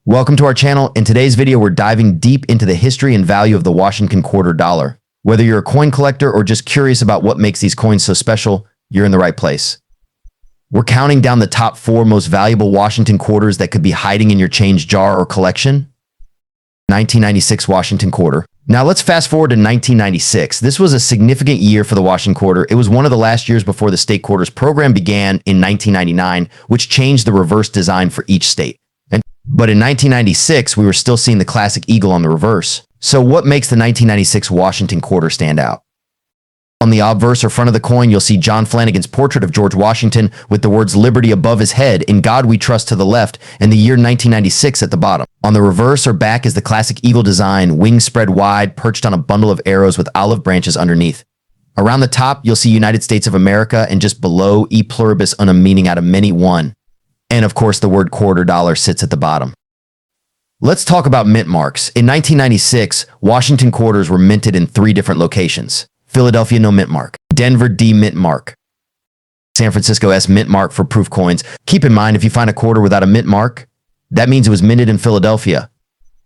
Welcome to our channel. In today's video, we're diving deep into the history and value of the Washington quarter dollar. Whether you're a coin collector or just curious about what makes these coins so special, you're in the right place. We're counting down the top 4 most valuable Washington quarters that could be hiding in your change jar or collection. 1996 Washington quarter. Now let's fast forward to 1996. This was a significant year for the Washington quarter. It was one of the last years before the state quarters program began in 1999, which changed the reverse design for each state. But in 1996, we were still seeing the classic eagle on the reverse. So what makes the 1996 Washington quarter stand out? On the obverse or front of the coin, you'll see John Flanagan's portrait of George Washington with the words "Liberty" above his head, "In God We Trust" to the left, and the year 1996 at the bottom. On the reverse or back is the classic eagle design, wings spread wide, perched on a bundle of arrows with olive branches underneath. Around the top, you'll see United States of America, and just below, E pluribus unum, meaning out of many one. And of course, the word quarter dollar sits at the bottom. Let's talk about mint marks. In 1996, Washington quarters were minted in 3 different locations. Philadelphia, no mint mark. Denver, D mint mark. San Francisco, S mint mark for proof coins. Keep in mind, if you find a quarter without a mint mark, that means it was minted in Philadelphia.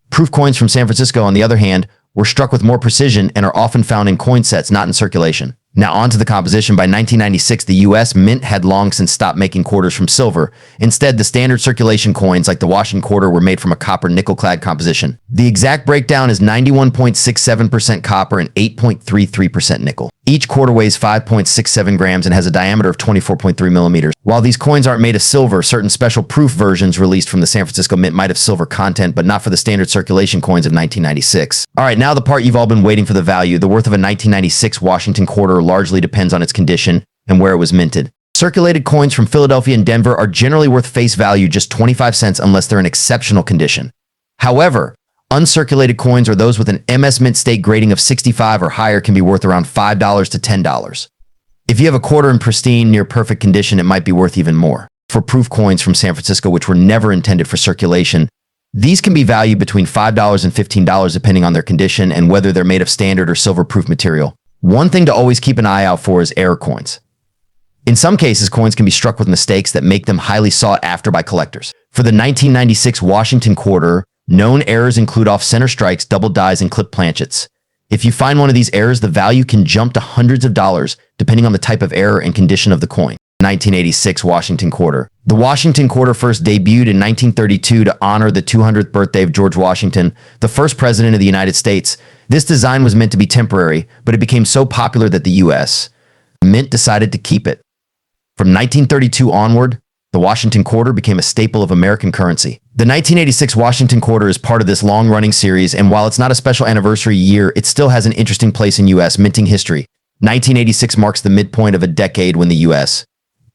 Proof coins from San Francisco, on the other hand, were struck with more precision and are often found in coin sets, not in circulation. Now on to the composition. By 1996, the U.S. Mint had long since stopped making quarters from silver. Instead, the standard circulation coins like the Washington quarter were made from a copper nickel-clad composition. The exact breakdown is 91.67% copper and 8.33% nickel. Each quarter weighs 5.67 grams and has a diameter of 24.3 millimeters. While these coins aren't made of silver, certain special proof versions released from the San Francisco Mint might have silver content, but not for the standard circulation coins of 1996. All right, now the part you've all been waiting for, the value. The worth of a 1996 Washington quarter largely depends on its condition and where it was minted. Circulated coins from Philadelphia and Denver are generally worth face value just 25 cents unless they're in exceptional condition. However, uncirculated coins or those with an MS Mint state grading of 65 or higher can be worth around $5 to $10. If you have a quarter in pristine, near perfect condition, it might be worth even more. For proof coins from San Francisco, which were never intended for circulation, these can be valued between $5 and $15 depending on their condition and whether they're made of standard or silver-proof material. One thing to always keep an eye out for is error coins. In some cases, coins can be struck with mistakes that make them highly sought after by collectors. For the 1996 Washington quarter, known errors include off-center strikes, double dies, and clip planchets. If you find one of these errors, the value can jump to hundreds of dollars, depending on the type of error and condition of the coin. 1986 Washington quarter. The Washington quarter first debuted in 1932 to honor the 200th birthday of George Washington, the first president of the United States. This design was meant to be temporary, but it became so popular that the U.S. Mint decided to keep it. From 1932 onward, the Washington quarter became a staple of American currency. The 1986 Washington quarter is part of this long-running series, and while it's not a special anniversary year, it still has an interesting place in U.S. minting history. 1986 marks the midpoint of a decade when the U.S.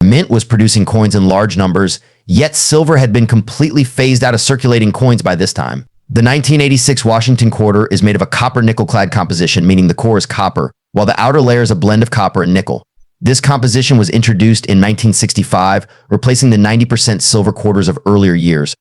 Mint was producing coins in large numbers, yet silver had been completely phased out of circulating coins by this time. The 1986 Washington quarter is made of a copper nickel-clad composition, meaning the core is copper, while the outer layer is a blend of copper and nickel. This composition was introduced in 1965, replacing the 90% silver quarters of earlier years.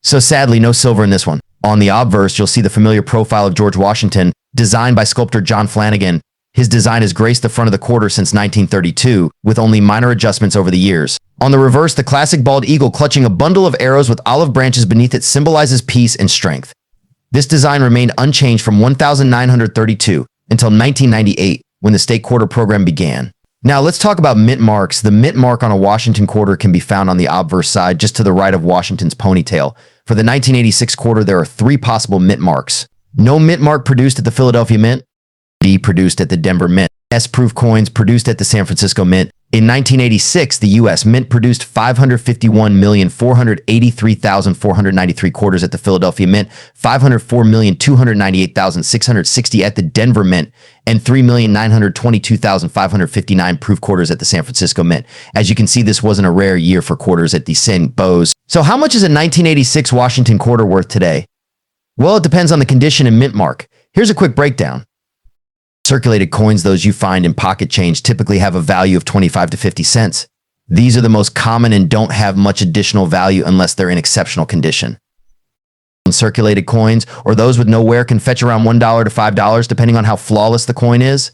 So sadly, no silver in this one. On the obverse, you'll see the familiar profile of George Washington, designed by sculptor John Flanagan. His design has graced the front of the quarter since 1932, with only minor adjustments over the years. On the reverse, the classic bald eagle clutching a bundle of arrows with olive branches beneath it symbolizes peace and strength. This design remained unchanged from 1932 until 1998, when the state quarter program began. Now let's talk about mint marks. The mint mark on a Washington quarter can be found on the obverse side, just to the right of Washington's ponytail. For the 1986 quarter, there are 3 possible mint marks. No mint mark produced at the Philadelphia Mint. D produced at the Denver Mint. S proof coins produced at the San Francisco Mint. In 1986, the U.S. Mint produced 551,483,493 quarters at the Philadelphia Mint, 504,298,660 at the Denver Mint, and 3,922,559 proof quarters at the San Francisco Mint. As you can see, this wasn't a rare year for quarters at the St. Bows. So how much is a 1986 Washington quarter worth today? Well, it depends on the condition and mint mark. Here's a quick breakdown. Circulated coins, those you find in pocket change, typically have a value of 25 to 50 cents. These are the most common and don't have much additional value unless they're in exceptional condition. Uncirculated coins, or those with no wear, can fetch around $1 to $5 depending on how flawless the coin is.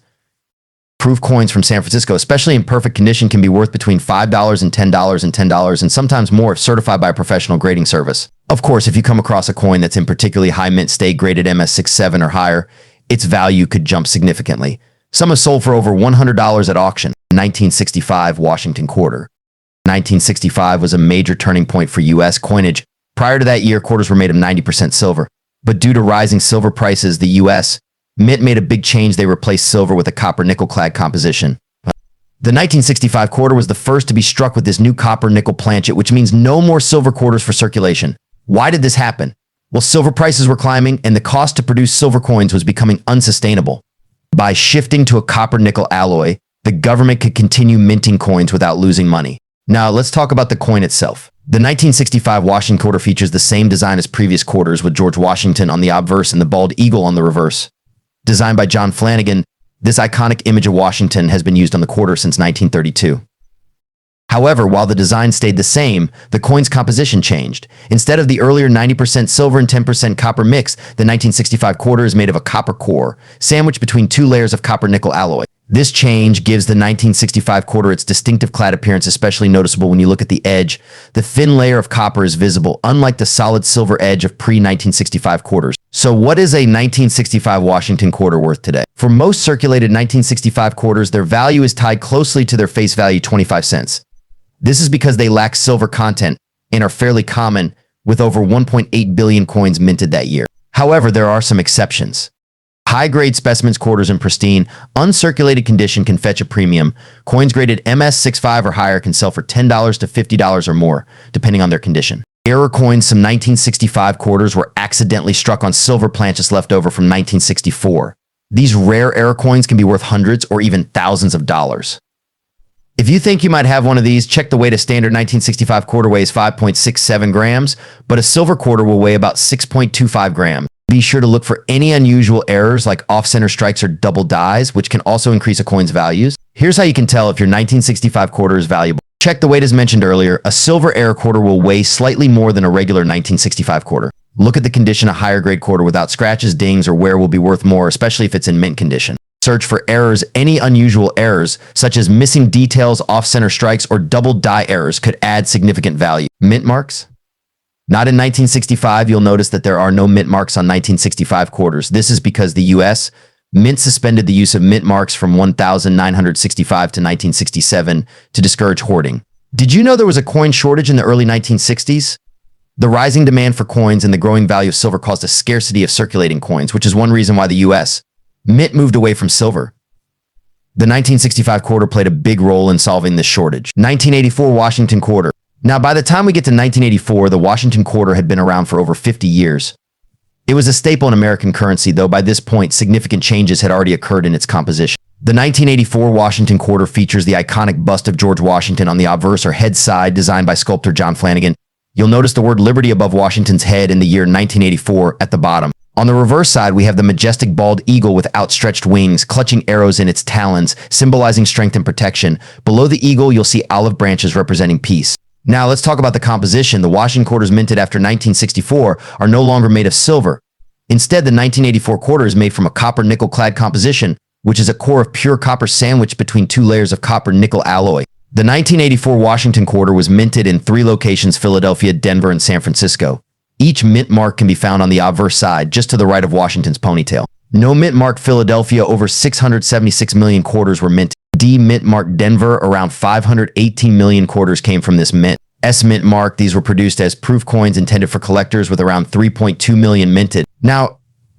Proof coins from San Francisco, especially in perfect condition, can be worth between $5 and $10 and sometimes more if certified by a professional grading service. Of course, if you come across a coin that's in particularly high mint state graded MS67 or higher, its value could jump significantly. Some have sold for over $100 at auction. 1965 Washington quarter. 1965 was a major turning point for U.S. coinage. Prior to that year, quarters were made of 90% silver. But due to rising silver prices, the U.S. Mint made a big change. They replaced silver with a copper-nickel clad composition. The 1965 quarter was the first to be struck with this new copper-nickel planchet, which means no more silver quarters for circulation. Why did this happen? Well, silver prices were climbing, and the cost to produce silver coins was becoming unsustainable. By shifting to a copper-nickel alloy, the government could continue minting coins without losing money. Now, let's talk about the coin itself. The 1965 Washington quarter features the same design as previous quarters, with George Washington on the obverse and the bald eagle on the reverse. Designed by John Flanagan, this iconic image of Washington has been used on the quarter since 1932. However, while the design stayed the same, the coin's composition changed. Instead of the earlier 90% silver and 10% copper mix, the 1965 quarter is made of a copper core, sandwiched between two layers of copper-nickel alloy. This change gives the 1965 quarter its distinctive clad appearance, especially noticeable when you look at the edge. The thin layer of copper is visible, unlike the solid silver edge of pre-1965 quarters. So what is a 1965 Washington quarter worth today? For most circulated 1965 quarters, their value is tied closely to their face value, 25 cents. This is because they lack silver content and are fairly common, with over 1.8 billion coins minted that year. However, there are some exceptions. High-grade specimens quarters in pristine, uncirculated condition can fetch a premium. Coins graded MS65 or higher can sell for $10 to $50 or more, depending on their condition. Error coins, some 1965 quarters were accidentally struck on silver planchets left over from 1964. These rare error coins can be worth hundreds or even thousands of dollars. If you think you might have one of these, check the weight. A standard 1965 quarter weighs 5.67 grams, but a silver quarter will weigh about 6.25 grams. Be sure to look for any unusual errors like off-center strikes or double dies, which can also increase a coin's values. Here's how you can tell if your 1965 quarter is valuable. Check the weight as mentioned earlier. A silver error quarter will weigh slightly more than a regular 1965 quarter. Look at the condition. A higher grade quarter without scratches, dings, or wear will be worth more, especially if it's in mint condition. Search for errors. Any unusual errors, such as missing details, off-center strikes, or double die errors could add significant value. Mint marks? Not in 1965, you'll notice that there are no mint marks on 1965 quarters. This is because the U.S. Mint suspended the use of mint marks from 1965 to 1967 to discourage hoarding. Did you know there was a coin shortage in the early 1960s? The rising demand for coins and the growing value of silver caused a scarcity of circulating coins, which is one reason why the U.S. Mint moved away from silver. The 1965 quarter played a big role in solving this shortage. 1984 Washington quarter. Now, by the time we get to 1984, the Washington quarter had been around for over 50 years. It was a staple in American currency, though by this point, significant changes had already occurred in its composition. The 1984 Washington quarter features the iconic bust of George Washington on the obverse or head side, designed by sculptor John Flanagan. You'll notice the word Liberty above Washington's head in the year 1984 at the bottom. On the reverse side, we have the majestic bald eagle with outstretched wings, clutching arrows in its talons, symbolizing strength and protection. Below the eagle, you'll see olive branches representing peace. Now, let's talk about the composition. The Washington quarters minted after 1964 are no longer made of silver. Instead, the 1984 quarter is made from a copper-nickel clad composition, which is a core of pure copper sandwiched between two layers of copper-nickel alloy. The 1984 Washington quarter was minted in 3 locations: Philadelphia, Denver, and San Francisco. Each mint mark can be found on the obverse side, just to the right of Washington's ponytail. No mint marked Philadelphia. Over 676 million quarters were minted. D mint marked Denver. Around 518 million quarters came from this mint. S mint mark. These were produced as proof coins intended for collectors, with around 3.2 million minted. Now,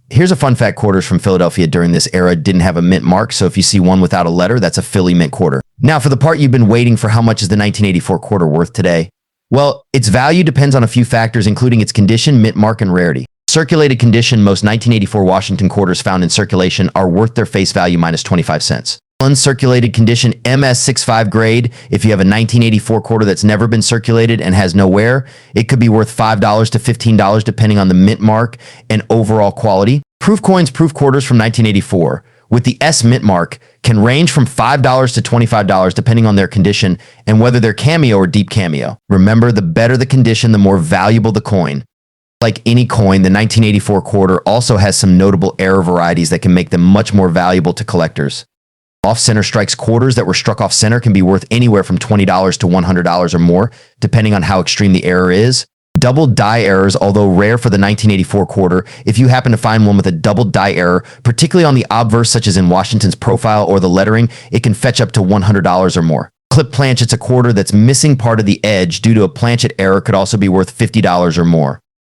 here's a fun fact. Quarters from Philadelphia during this era didn't have a mint mark, so if you see one without a letter, that's a Philly mint quarter. Now, for the part you've been waiting for, how much is the 1984 quarter worth today? Well, its value depends on a few factors, including its condition, mint mark, and rarity. Circulated condition. Most 1984 Washington quarters found in circulation are worth their face value minus 25 cents. Uncirculated condition, MS65 grade. If you have a 1984 quarter that's never been circulated and has no wear, it could be worth $5 to $15 depending on the mint mark and overall quality. Proof coins, proof quarters from 1984 with the S mint mark can range from $5 to $25 depending on their condition and whether they're cameo or deep cameo. Remember, the better the condition, the more valuable the coin. Like any coin, the 1984 quarter also has some notable error varieties that can make them much more valuable to collectors. Off-center strikes quarters that were struck off-center can be worth anywhere from $20 to $100 or more, depending on how extreme the error is. Double die errors, although rare for the 1984 quarter, if you happen to find one with a double die error, particularly on the obverse such as in Washington's profile or the lettering, it can fetch up to $100 or more. Clip planchets, a quarter that's missing part of the edge due to a planchet error, could also be worth $50 or more.